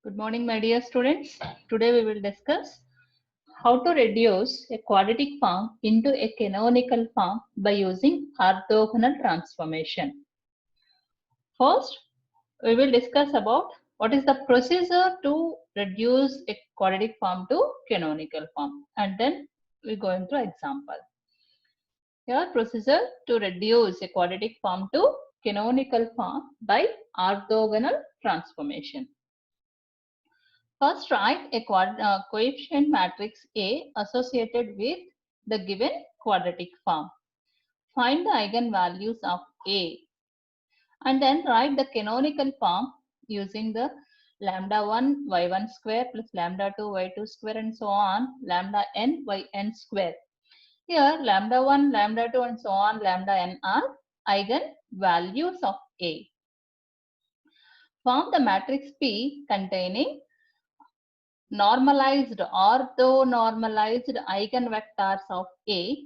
Good morning, my dear students. Today we will discuss how to reduce a quadratic form into a canonical form by using orthogonal transformation. First, we will discuss about what is the procedure to reduce a quadratic form to canonical form, and then we go into example. Here, procedure to reduce a quadratic form to canonical form by orthogonal transformation. First, write a coefficient matrix A associated with the given quadratic form. Find the eigenvalues of A and then write the canonical form using the lambda 1 y1 square plus lambda 2 y2 square and so on, lambda n yn square. Here, lambda 1, lambda 2 and so on, lambda n are eigenvalues of A. Form the matrix P containing normalized orthonormalized eigenvectors of A,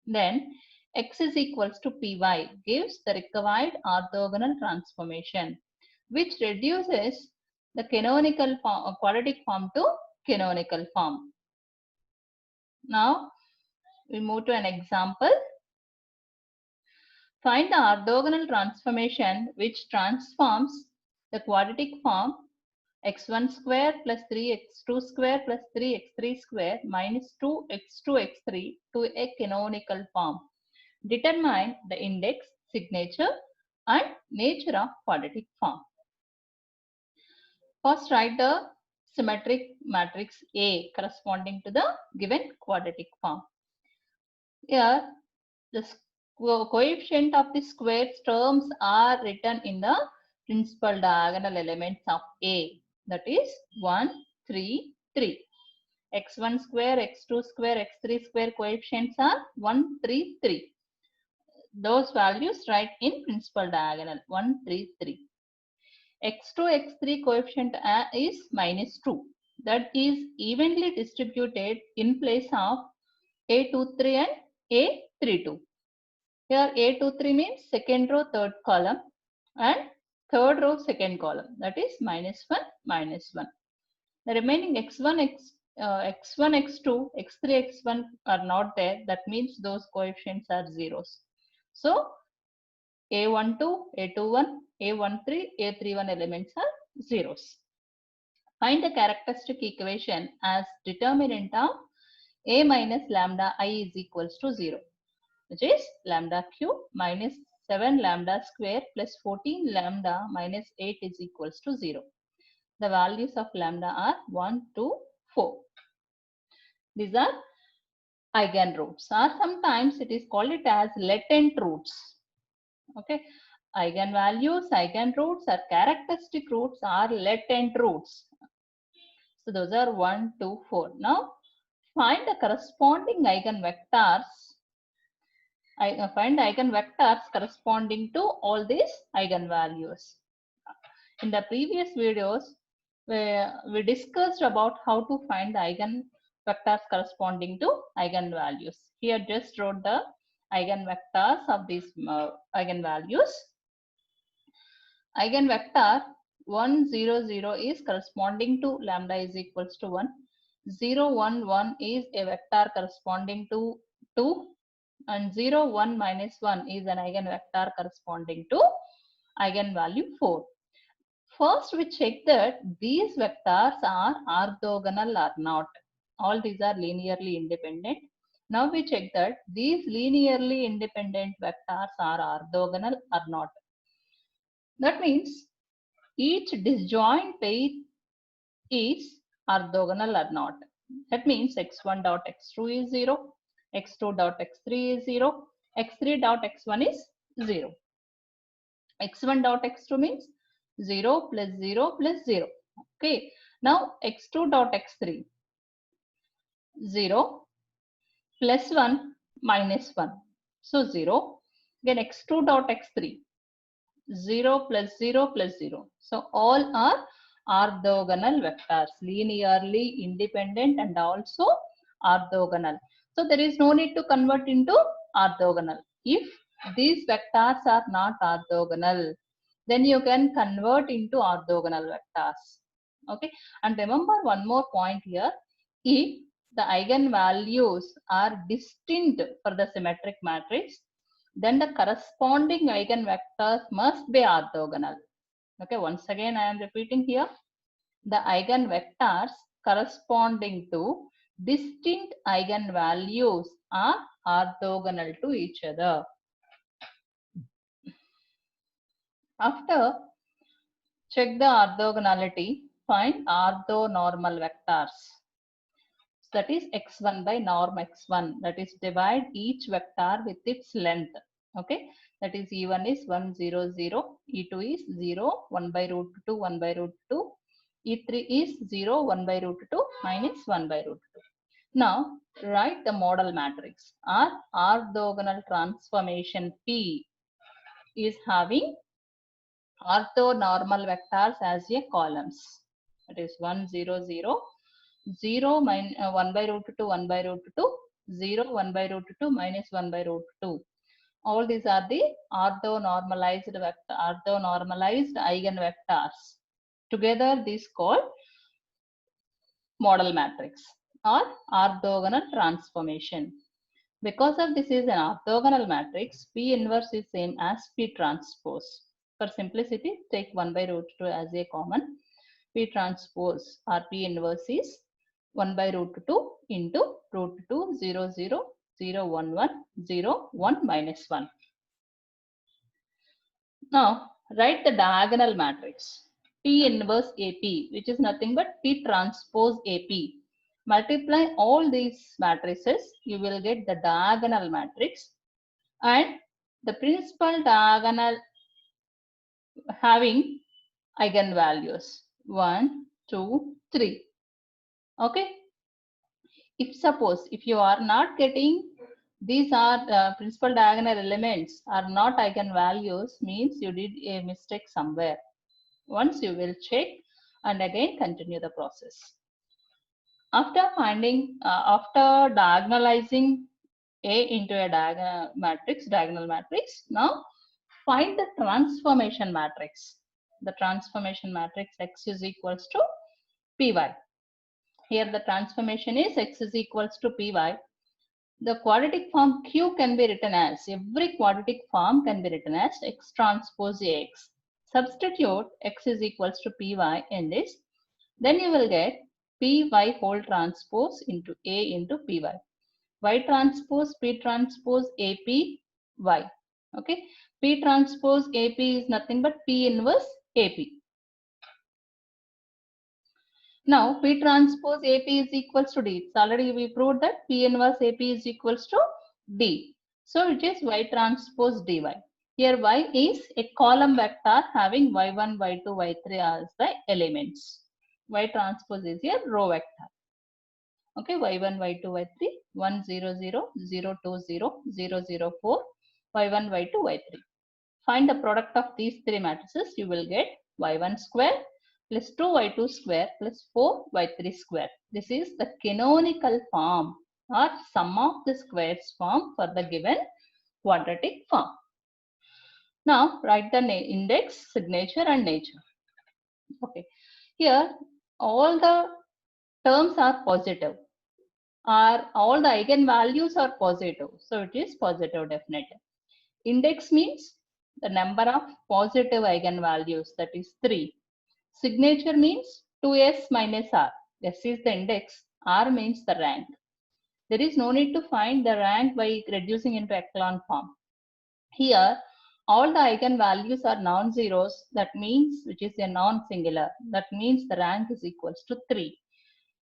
then x is equals to py gives the required orthogonal transformation, which reduces the canonical form, quadratic form to canonical form. Now we move to an example. Find the orthogonal transformation which transforms the quadratic form x1 square plus 3x2 square plus 3x3 square minus 2x2 x3 to a canonical form. Determine the index, signature and nature of quadratic form. First, write the symmetric matrix A corresponding to the given quadratic form. Here, the coefficient of the squares terms are written in the principal diagonal elements of A, that is 1, 3, 3. x1 square, x2 square, x3 square coefficients are 1, 3, 3. Those values write in principal diagonal 1, 3, 3. x2, x3 coefficient is minus 2. That is evenly distributed in place of A23 and A32. Here A23 means second row, third column and third row, second column. That is minus 1, minus 1. The remaining x1, x1, x2, x3, x1 are not there. That means those coefficients are zeros. So A12, A21, A13, A31 elements are zeros. Find the characteristic equation as determinant of A minus lambda I is equals to 0, which is lambda cube minus 7 lambda square plus 14 lambda minus 8 is equals to 0. The values of lambda are 1, 2, 4. These are eigenroots, or sometimes it is called it as latent roots. Okay, eigenvalues, eigenroots or characteristic roots are latent roots. So those are 1, 2, 4. Now find the corresponding eigenvectors. Find eigenvectors corresponding to all these eigenvalues. In the previous videos, we discussed about how to find the eigenvectors corresponding to eigenvalues. Here just wrote the eigenvectors of these eigenvalues. Eigenvector 1, 0, 0 is corresponding to lambda is equals to 1. 0, 1, 1 is a vector corresponding to 2. And 0, 1, minus 1 is an eigenvector corresponding to eigenvalue 4. First, we check that these vectors are orthogonal or not. All these are linearly independent. Now we check that these linearly independent vectors are orthogonal or not. That means each disjoint pair is orthogonal or not. That means x1 dot x2 is 0, x2 dot x3 is 0, x3 dot x1 is 0. x1 dot x2 means 0 plus 0 plus 0. Okay. Now x2 dot x3, 0 plus 1 minus 1. So 0. Then x2 dot x3, 0 plus 0 plus 0. So all are orthogonal vectors, linearly independent and also orthogonal. So there is no need to convert into orthogonal. If these vectors are not orthogonal, then you can convert into orthogonal vectors. Okay, and remember one more point here. If the eigenvalues are distinct for the symmetric matrix, then the corresponding eigenvectors must be orthogonal. Okay, once again I am repeating here. The eigenvectors corresponding to distinct eigenvalues are orthogonal to each other. After check the orthogonality, find orthonormal vectors. That is x1 by norm x1. That is divide each vector with its length. Okay, that is e1 is 1 0 0, e2 is 0 1 by root 2 1 by root 2, e3 is 0 1 by root 2 minus 1 by root 2. Now write the model matrix. Our orthogonal transformation P is having orthonormal vectors as a columns. That is 1 0 0, 0 1 by root 2 1 by root 2, 0 1 by root 2 minus 1 by root 2. All these are the orthonormalized eigenvectors. Together these called model matrix or orthogonal transformation. Because of this is an orthogonal matrix, P inverse is same as P transpose. For simplicity, take 1 by root 2 as a common. P transpose or P inverse is 1 by root 2 into root 2 0 0 0 1 1 0 1 minus 1. Now write the diagonal matrix P inverse AP, which is nothing but P transpose AP. Multiply all these matrices, you will get the diagonal matrix, and the principal diagonal having eigenvalues 1 2 3. Okay, if suppose if you are not getting these are principal diagonal elements are not eigenvalues, means you did a mistake somewhere. Once you will check and again continue the process. After after diagonalizing A into a diagonal matrix, now find the transformation matrix. The transformation matrix X is equals to Py. Here the transformation is X is equals to Py. The quadratic form Q can be written as, every quadratic form can be written as X transpose AX. Substitute X is equals to Py in this. Then you will get Py whole transpose into A into Py. Y transpose P transpose AP Y. Okay. P transpose AP is nothing but P inverse AP. Now P transpose AP is equals to D. It's already we proved that P inverse AP is equals to D. So it is Y transpose dy. Here Y is a column vector having y1, y2, y3 as the elements. Y transpose is a row vector. Okay, y1, y2, y3, 1, 0, 0, 0, 2, 0, 0, 0, 4, y1, y2, y3. Find the product of these three matrices. You will get y1 square plus 2y2 square plus 4y3 square. This is the canonical form or sum of the squares form for the given quadratic form. Now write the index, signature and nature. Okay, here all the terms are positive. All the eigenvalues are positive. So it is positive definite. Index means the number of positive eigenvalues, that is 3. Signature means 2s minus r. S is the index, r means the rank. There is no need to find the rank by reducing into echelon form. Here all the eigenvalues are non-zeros, that means which is a non-singular, that means the rank is equals to 3.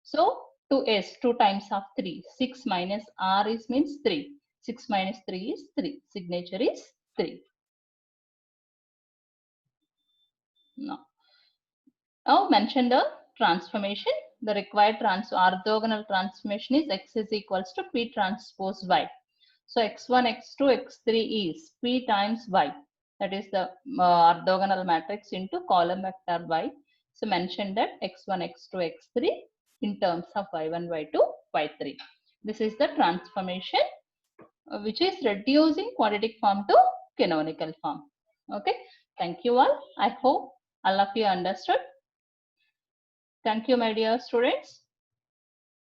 So 2s, 2 times of 3, 6 minus r is means 3. 6 minus 3 is 3. Signature is 3. Now mention the transformation. The required orthogonal transformation is X is equals to P transpose Y. So x1, x2, x3 is P times Y. That is the orthogonal matrix into column vector Y. So mention that x1, x2, x3 in terms of y1, y2, y3. This is the transformation which is reducing quadratic form to canonical form. Okay. Thank you all. I hope all of you understood. Thank you, my dear students.